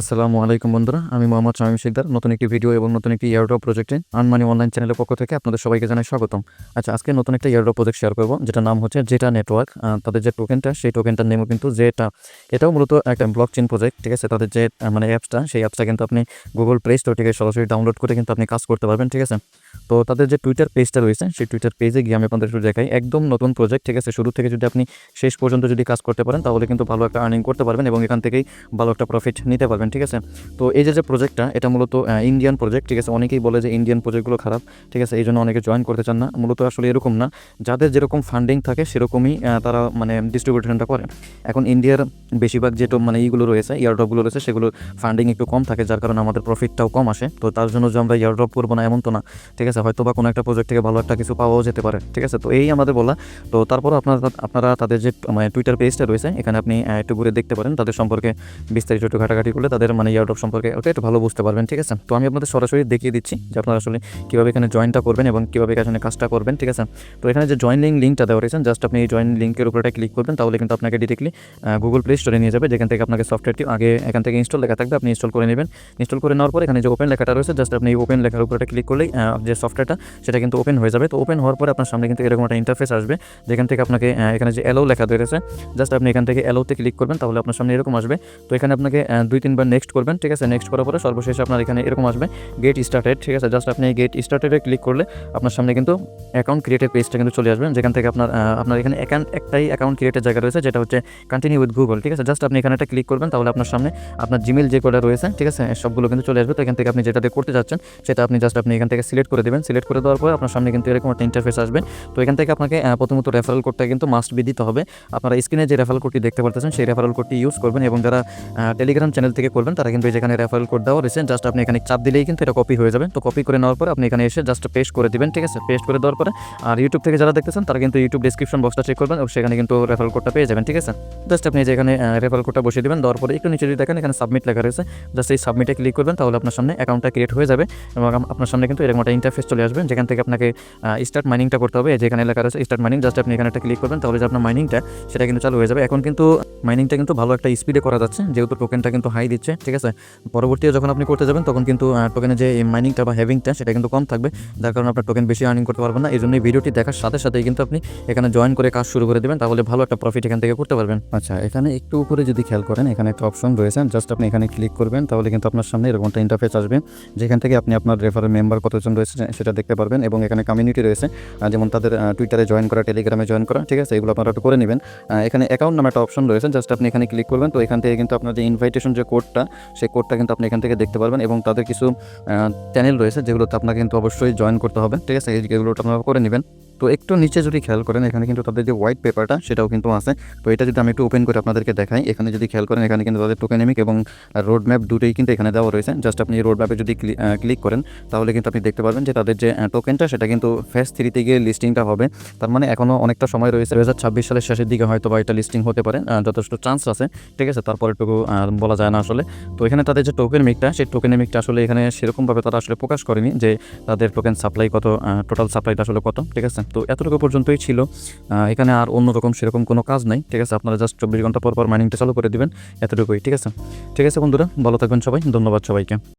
আসসালামু আলাইকুম বন্ধুরা, আমি মোহাম্মদ শামীম শিকদার। নতুন একটি ভিডিও এবং নতুন একটি এয়ারড্রপ প্রজেক্টে আনমানি অনলাইন চ্যানেলের পক্ষ থেকে আপনাদের সবাইকে জানাই স্বাগতম। আচ্ছা, আজকে নতুন একটা এয়ারড্রপ প্রজেক্ট শেয়ার করব, যেটা নাম হচ্ছে জেটা নেটওয়ার্ক। তাদের যে টোকেনটা, সেই টোকেনটার নেমও কিন্তু জেটা। এটাও মূলত একটা ব্লকচেন প্রজেক্ট, ঠিক আছে। তাদের যে মানে অ্যাপসটা, সেই অ্যাপসটা কিন্তু আপনি গুগল প্লে স্টোর থেকে সরাসরি ডাউনলোড করে কিন্তু আপনি কাজ করতে পারবেন, ঠিক আছে। তো তাদের যে টুইটার পেজটা রয়েছে, সেই টুইটার পেজে গিয়ে আমি আপনাদের একটু দেখাই। একদম নতুন প্রজেক্ট, ঠিক আছে। শুরু থেকে যদি আপনি শেষ পর্যন্ত যদি কাজ করতে পারেন, তাহলে কিন্তু ভালো একটা আর্নিং করতে পারবেন এবং এখান থেকেই ভালো একটা প্রফিট নিতে পারবেন, ঠিক আছে। তো এই যে প্রজেক্টটা, এটা মূলত ইন্ডিয়ান প্রজেক্ট, ঠিক আছে। অনেকেই বলে যে ইন্ডিয়ান প্রজেক্টগুলো খারাপ, ঠিক আছে, এই জন্য অনেকে জয়েন করতে চান না। মূলত আসলে এরকম না, যাদের যেরকম ফান্ডিং থাকে সেরকমই তারা মানে ডিস্ট্রিবিউশনটা করে। এখন ইন্ডিয়ার বেশিরভাগ যেটা মানে এইগুলো রয়েছে, ইয়ারড্রপগুলো রয়েছে, সেগুলো ফান্ডিং একটু কম থাকে, যার কারণে আমাদের প্রফিটটাও কম আসে। তো তার জন্য যে আমরা ইয়ারড্রপ করবো না এমন তো না, ঠিক আছে। হয়তো বা কোনো একটা প্রজেক্ট থেকে ভালো একটা কিছু পাওয়াও যেতে পারে, ঠিক আছে। তো এই আমাদের বলা। তো তারপর আপনারা তাদের যে মানে টুইটার পেজটা রয়েছে, এখানে আপনি একটু ঘুরে দেখতে পারেন তাদের সম্পর্কে বিস্তারিত একটু ঘাটাঘাটি করলে তাদের মানে ইয়ারড্রপ সম্পর্কে ওটা একটু ভালো বুঝতে পারবেন, ঠিক আছে। তো আমি আপনাদের সরাসরি দেখিয়ে দিচ্ছি যে আপনারা আসলে কীভাবে এখানে জয়েনটা করবেন এবং কীভাবে এখানে কাজটা করবেন, ঠিক আছে। তো এখানে যে জয়েনিং লিঙ্কটা দেওয়া রয়েছে, জাস্ট আপনি এই জয়েন লিঙ্কের উপরে ক্লিক করবেন, তাহলে কিন্তু আপনাকে ডিরেক্টলি গুগল প্লে স্টোরে নিয়ে যাবে, যেখান থেকে আপনাকে সফটওয়্যারটি আগে এখান থেকে ইনস্টল লেখা থাকবে, আপনি ইনস্টল করে নেবেন। ইনস্টল করে নেওয়ার পর এখানে যে ওপেন লেখাটা রয়েছে, জাস্ট আপনি এই ওপেন লেখার উপরে ক্লিক করলেই যে সফটওয়্যারটা সেটা কিন্তু ওপেন হয়ে যাবে। তো ওপেন হওয়ার পরে আপনার সামনে কিন্তু এরকম একটা ইন্টারফেস আসবে, যেখান থেকে আপনাকে এখানে যে অ্যালাউ লেখা রয়েছে, জাস্ট আপনি এখান থেকে অ্যালাউতে ক্লিক করবেন, তাহলে আপনার সামনে এরকম আসবে। তো এখানে আপনাকে 2-3 বার নেক্সট করবেন, ঠিক আছে। নেক্সট করার পরে সর্বশেষ আপনার এখানে এরকম আসবে গেট স্টার্টেড, ঠিক আছে। জাস্ট আপনি গেট স্টার্টেডে ক্লিক করলে আপনার সামনে কিন্তু অ্যাকাউন্ট ক্রিয়েটের পেজটা কিন্তু চলে আসবেন, যেখান থেকে আপনার এখানে একটাই অ্যাকাউন্ট ক্রিয়েটের জায়গা রয়েছে, যেটা হচ্ছে কন্টিনিউ উইথ গুগল, ঠিক আছে। জাস্ট আপনি এখানে একটা ক্লিক করবেন, তাহলে আপনার সামনে আপনার জিমেল যে কোডটা রয়েছে, ঠিক আছে, সবগুলো কিন্তু চলে আসবে। তো এখান থেকে আপনি যেটা দিয়ে করতে যাচ্ছেন সেটা আপনি এখান থেকে সিলেক্ট করে দেবেন। সিলেক্ট করে দেওয়ার পর আপনার সামনে কিন্তু এরকম একটা ইন্টারফেস আসবে। তো এখান থেকে আপনাকে প্রথমত রেফারেল কোডটা কিন্তু মাস্ট বি দিতে হবে। আপনারা স্ক্রিনে যে রেফারেল কোডটি দেখতে পারতেছেন, সেই রেফারেল কোডটি ইউজ করবেন, এবং যারা টেলিগ্রাম চ্যানেল থেকে করবেন তারা কিন্তু যেখানে রেফারেল কোড দেওয়া রয়েছে, জাস্ট আপনি এখানে চাপ দিলেই কিন্তু এটা কপি হয়ে যাবে। তো কপি করে নেওয়ার পরে আপনি এখানে এসে জাস্ট পেস্ট করে দিবেন, ঠিক আছে। পেস্ট করে দেওয়ার পরে আর ইউটিউব থেকে যারা দেখতেছেন তারা কিন্তু ইউটিউব ডিসক্রিপশন বক্সটা চেক করবেন, এবং সেখানে কিন্তু রেফারেল কোডটা পেয়ে যাবেন, ঠিক আছে। জাস্ট আপনি যেখানে রেফারেল কোডটা বসিয়ে দেবেন, দেওয়ার পরে একটু নিচে যদি দেখেন এখানে সাবমিট লেখা রয়েছে, জাস্ট এই সাবমিটে ক্লিক করবেন, তাহলে আপনার সামনে অ্যাকাউন্টটা ক্রিয়েট হয়ে যাবে, এবং আপনার সামনে কিন্তু এরকম একটা ইন্টারফেস চলে আসবে, যেখান থেকে আপনাকে স্টার্ট মাইনিংটা করতে হবে। যেখানে লেখা রয়েছে স্টার্ট মাইনিং, জাস্ট আপনি এখানে একটা ক্লিক করবেন, তাহলে যে আপনার মাইনিংটা সেটা কিন্তু চালু হয়ে যাবে। এখন কিন্তু মাইনিংটা কিন্তু ভালো একটা স্পিডে করা যাচ্ছে, যেহেতু টোকেনটা কিন্তু হাই দিচ্ছে, ঠিক আছে। পরবর্তীতে যখন আপনি করতে যাবেন তখন কিন্তু টোকেনের যে মাইনিংটা বা হ্যাভিংটা সেটা কিন্তু কম থাকবে, যার কারণে আপনার টোকেন বেশি আর্নিং করতে পারবেন না। এই জন্য ভিডিওটি দেখার সাথে সাথেই কিন্তু আপনি এখানে জয়েন করে কাজ শুরু করে দেবেন, তাহলে ভালো একটা প্রফিট এখান থেকে করতে পারবেন। আচ্ছা, এখানে একটু উপরে যদি খেয়াল করেন, এখানে একটা অপশন রয়েছে, জাস্ট আপনি এখানে ক্লিক করবেন, তাহলে কিন্তু আপনার সামনে এরকম একটা ইন্টারফেস আসবে, যেখান থেকে আপনি আপনার রেফারেল মেম্বার কতজন রয়েছে সেটা দেখতে পারবেন, এবং এখানে কমিউনিটি রয়েছে, যেমন তাদের টুইটারে জয়েন করা, টেলিগ্রামে জয়েন করা, ঠিক আছে, এগুলো আপনারা একটু করে নেবেন। এখানে অ্যাকাউন্ট নামে একটা অপশন রয়েছে, জাস্ট আপনি এখানে ক্লিক করবেন। তো এখান থেকে কিন্তু আপনার যে ইনভাইটেশন যে কোডটা, সেই কোডটা কিন্তু আপনি এখান থেকে দেখতে পারবেন, এবং তাদের কিছু চ্যানেল রয়েছে যেগুলোতে আপনাকে কিন্তু অবশ্যই জয়েন করতে হবে, ঠিক আছে। এইগুলো আপনারা করে নেবেন। তো একটু নিচে যদি খেয়াল করেন, এখানে কিন্তু তাদের যে হোয়াইট পেপারটা সেটাও কিন্তু আছে। তো এটা যদি আমি একটু ওপেন করে আপনাদেরকে দেখাই, এখানে যদি খেয়াল করেন, এখানে কিন্তু তাদের টোকেনেমিক এবং রোড ম্যাপ দুটোই কিন্তু এখানে দেওয়া রয়েছে। জাস্ট আপনি রোড ম্যাপে যদি ক্লিক করেন, তাহলে কিন্তু আপনি দেখতে পারবেন যে তাদের যে টোকেনটা সেটা কিন্তু ফেজ 3 গিয়ে লিস্টিংটা হবে। তার মানে এখনও অনেকটা সময় রয়েছে, 2026 সালের শেষের দিকে হয়তো বা এটা লিস্টিং হতে পারে, যথেষ্ট চান্স আছে, ঠিক আছে। তারপর একটু বলা যায় না আসলে। তো এখানে তাদের যে টোকেনেমিকটা, সেই টোকেনেমিকটা আসলে এখানে সেরকমভাবে তারা আসলে প্রকাশ করেনি যে তাদের টোকেন সাপ্লাই কত, টোটাল সাপ্লাইটা আসলে কত, ঠিক আছে। তো এতটুকু পর্যন্তই ছিল, এখানে আর অন্যরকম সেরকম কোনো কাজ নাই, ঠিক আছে। আপনারা জাস্ট 24 ঘন্টা পর পর মাইনিংটা চালু করে দিবেন, এতটুকুই, ঠিক আছে। ঠিক আছে বন্ধুরা, ভালো থাকবেন সবাই, ধন্যবাদ সবাইকে।